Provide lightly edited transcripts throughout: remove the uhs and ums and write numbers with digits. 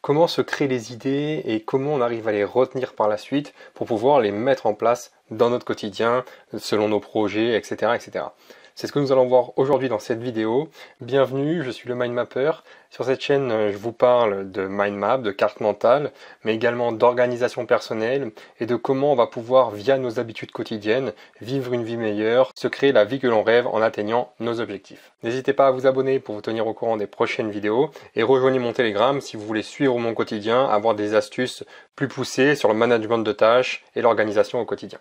Comment se créent les idées et comment on arrive à les retenir par la suite pour pouvoir les mettre en place dans notre quotidien, selon nos projets, etc., etc. C'est ce que nous allons voir aujourd'hui dans cette vidéo. Bienvenue, je suis le Mind Mapper. Sur cette chaîne, je vous parle de mind map, de carte mentale, mais également d'organisation personnelle et de comment on va pouvoir, via nos habitudes quotidiennes, vivre une vie meilleure, se créer la vie que l'on rêve en atteignant nos objectifs. N'hésitez pas à vous abonner pour vous tenir au courant des prochaines vidéos et rejoignez mon Telegram si vous voulez suivre mon quotidien, avoir des astuces plus poussées sur le management de tâches et l'organisation au quotidien.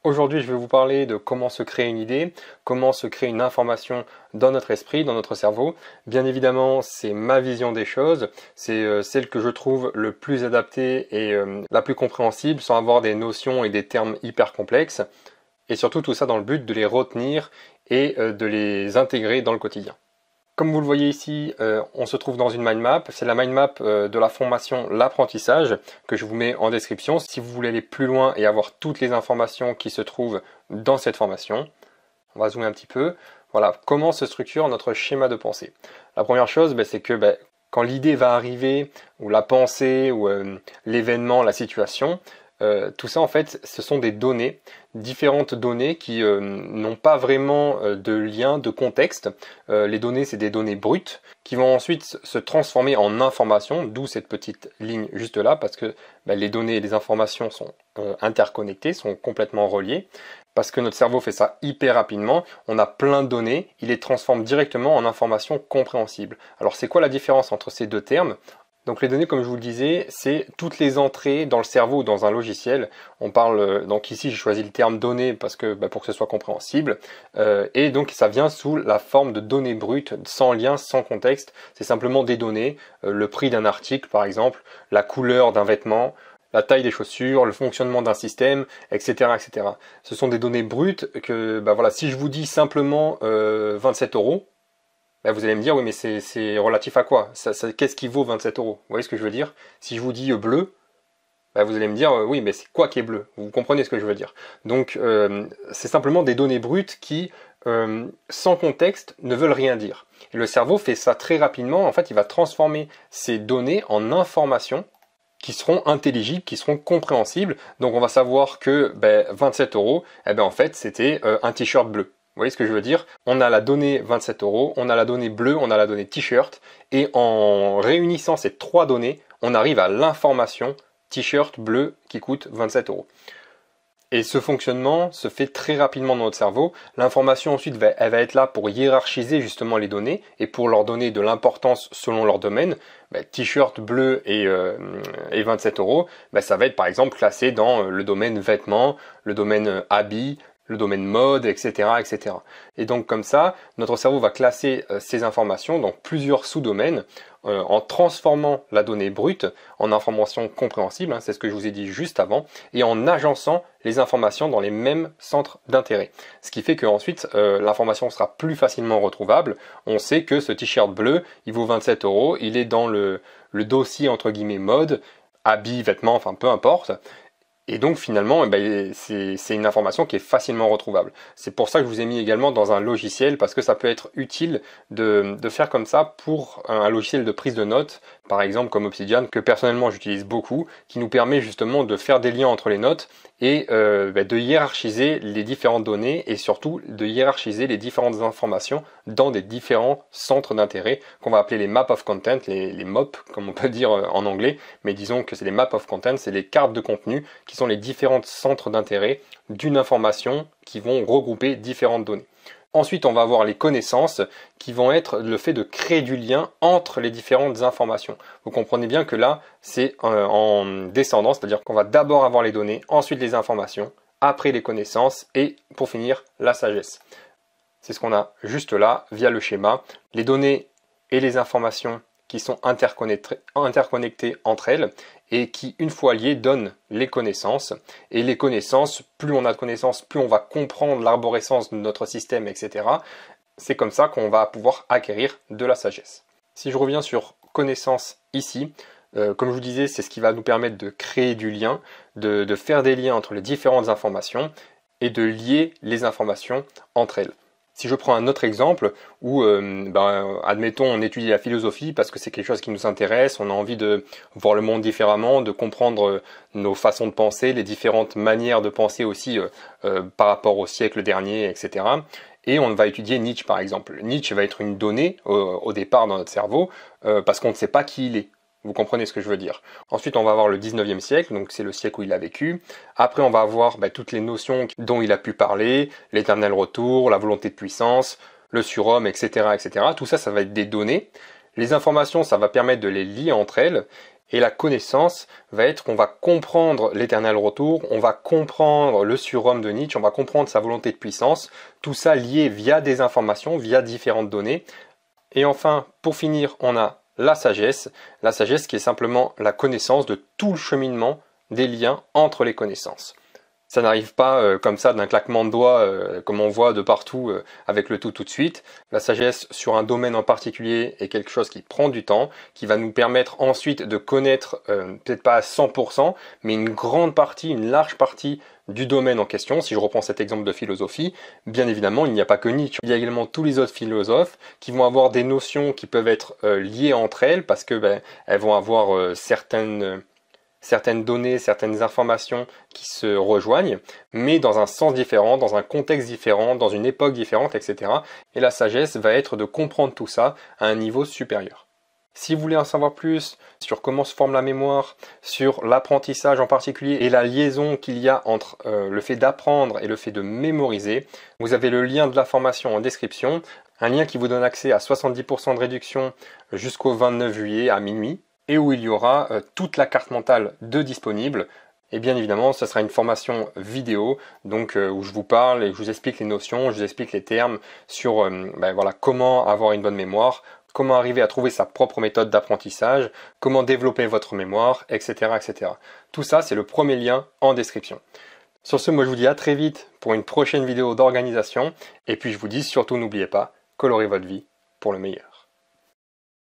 Aujourd'hui, je vais vous parler de comment se créer une idée, comment se créer une information dans notre esprit, dans notre cerveau. Bien évidemment, c'est ma vision des choses, c'est celle que je trouve le plus adaptée et la plus compréhensible sans avoir des notions et des termes hyper complexes. Et surtout tout ça dans le but de les retenir et de les intégrer dans le quotidien. Comme vous le voyez ici, on se trouve dans une mind map. C'est la mind map de la formation L'apprentissage que je vous mets en description si vous voulez aller plus loin et avoir toutes les informations qui se trouvent dans cette formation. On va zoomer un petit peu. Voilà, comment se structure notre schéma de pensée. La première chose, c'est que quand l'idée va arriver, ou la pensée, ou l'événement, la situation, tout ça en fait ce sont des données, différentes données qui n'ont pas vraiment de lien, de contexte. Les données c'est des données brutes qui vont ensuite se transformer en informations, d'où cette petite ligne juste là parce que les données et les informations sont interconnectées, sont complètement reliées. Parce que notre cerveau fait ça hyper rapidement, on a plein de données, il les transforme directement en informations compréhensibles. Alors c'est quoi la différence entre ces deux termes ? Donc les données, comme je vous le disais, c'est toutes les entrées dans le cerveau ou dans un logiciel. On parle, donc ici j'ai choisi le terme données parce que pour que ce soit compréhensible. Et donc ça vient sous la forme de données brutes, sans lien, sans contexte. C'est simplement des données, le prix d'un article par exemple, la couleur d'un vêtement, la taille des chaussures, le fonctionnement d'un système, etc., etc. Ce sont des données brutes que, voilà, si je vous dis simplement 27 €, vous allez me dire, oui, mais c'est relatif à quoi? Qu'est-ce qui vaut 27 €? Vous voyez ce que je veux dire? Si je vous dis bleu, vous allez me dire, oui, mais c'est quoi qui est bleu? Vous comprenez ce que je veux dire? Donc, c'est simplement des données brutes qui, sans contexte, ne veulent rien dire. Et le cerveau fait ça très rapidement. En fait, il va transformer ces données en informations qui seront intelligibles, qui seront compréhensibles. Donc, on va savoir que 27 €, en fait, c'était un t-shirt bleu. Vous voyez ce que je veux dire? On a la donnée 27 €, on a la donnée bleue, on a la donnée t-shirt, et en réunissant ces trois données, on arrive à l'information t-shirt bleu qui coûte 27 €. Et ce fonctionnement se fait très rapidement dans notre cerveau. L'information ensuite, elle va être là pour hiérarchiser justement les données et pour leur donner de l'importance selon leur domaine. T-shirt bleu et 27 €, ça va être par exemple classé dans le domaine vêtements, le domaine habits, le domaine mode, etc., etc. Et donc comme ça, notre cerveau va classer ces informations dans plusieurs sous-domaines en transformant la donnée brute en information compréhensible, c'est ce que je vous ai dit juste avant, et en agençant les informations dans les mêmes centres d'intérêt. Ce qui fait qu'ensuite, l'information sera plus facilement retrouvable. On sait que ce t-shirt bleu, il vaut 27 €, il est dans le dossier entre guillemets mode, habits, vêtements, enfin peu importe. Et donc finalement, c'est une information qui est facilement retrouvable. C'est pour ça que je vous ai mis également dans un logiciel, parce que ça peut être utile de faire comme ça pour un logiciel de prise de notes, par exemple comme Obsidian, que personnellement j'utilise beaucoup, qui nous permet justement de faire des liens entre les notes et de hiérarchiser les différentes données et surtout de hiérarchiser les différentes informations dans des différents centres d'intérêt qu'on va appeler les maps of content, les MOP comme on peut dire en anglais, mais disons que c'est les maps of content, c'est les cartes de contenu qui sont les différents centres d'intérêt d'une information qui vont regrouper différentes données. Ensuite, on va avoir les connaissances qui vont être le fait de créer du lien entre les différentes informations. Vous comprenez bien que là, c'est en descendant, c'est-à-dire qu'on va d'abord avoir les données, ensuite les informations, après les connaissances et pour finir, la sagesse. C'est ce qu'on a juste là via le schéma. Les données et les informations qui sont interconnectées entre elles et qui, une fois liées, donnent les connaissances. Et les connaissances, plus on a de connaissances, plus on va comprendre l'arborescence de notre système, etc. C'est comme ça qu'on va pouvoir acquérir de la sagesse. Si je reviens sur connaissances ici, comme je vous disais, c'est ce qui va nous permettre de créer du lien, de faire des liens entre les différentes informations et de lier les informations entre elles. Si je prends un autre exemple où, admettons, on étudie la philosophie parce que c'est quelque chose qui nous intéresse, on a envie de voir le monde différemment, de comprendre nos façons de penser, les différentes manières de penser aussi par rapport au siècle dernier, etc. Et on va étudier Nietzsche par exemple. Nietzsche va être une donnée au départ dans notre cerveau parce qu'on ne sait pas qui il est. Vous comprenez ce que je veux dire. Ensuite, on va avoir le 19e siècle, donc c'est le siècle où il a vécu. Après, on va avoir toutes les notions dont il a pu parler, l'éternel retour, la volonté de puissance, le surhomme, etc., etc. Tout ça, ça va être des données. Les informations, ça va permettre de les lier entre elles. Et la connaissance va être qu'on va comprendre l'éternel retour, on va comprendre le surhomme de Nietzsche, on va comprendre sa volonté de puissance. Tout ça lié via des informations, via différentes données. Et enfin, pour finir, on a la sagesse qui est simplement la connaissance de tout le cheminement des liens entre les connaissances. Ça n'arrive pas comme ça d'un claquement de doigts, comme on voit de partout avec le tout de suite. La sagesse sur un domaine en particulier est quelque chose qui prend du temps, qui va nous permettre ensuite de connaître, peut-être pas à 100%, mais une grande partie, une large partie du domaine en question. Si je reprends cet exemple de philosophie, bien évidemment, il n'y a pas que Nietzsche. Il y a également tous les autres philosophes qui vont avoir des notions qui peuvent être liées entre elles parce que elles vont avoir certaines données, certaines informations qui se rejoignent, mais dans un sens différent, dans un contexte différent, dans une époque différente, etc. Et la sagesse va être de comprendre tout ça à un niveau supérieur. Si vous voulez en savoir plus sur comment se forme la mémoire, sur l'apprentissage en particulier et la liaison qu'il y a entre le fait d'apprendre et le fait de mémoriser, vous avez le lien de la formation en description, un lien qui vous donne accès à 70% de réduction jusqu'au 29 juillet à minuit, et où il y aura toute la carte mentale de disponible. Et bien évidemment, ce sera une formation vidéo, donc où je vous parle et je vous explique les notions, je vous explique les termes sur comment avoir une bonne mémoire, comment arriver à trouver sa propre méthode d'apprentissage, comment développer votre mémoire, etc., etc. Tout ça, c'est le premier lien en description. Sur ce, moi je vous dis à très vite pour une prochaine vidéo d'organisation, et puis je vous dis surtout n'oubliez pas, colorez votre vie pour le meilleur.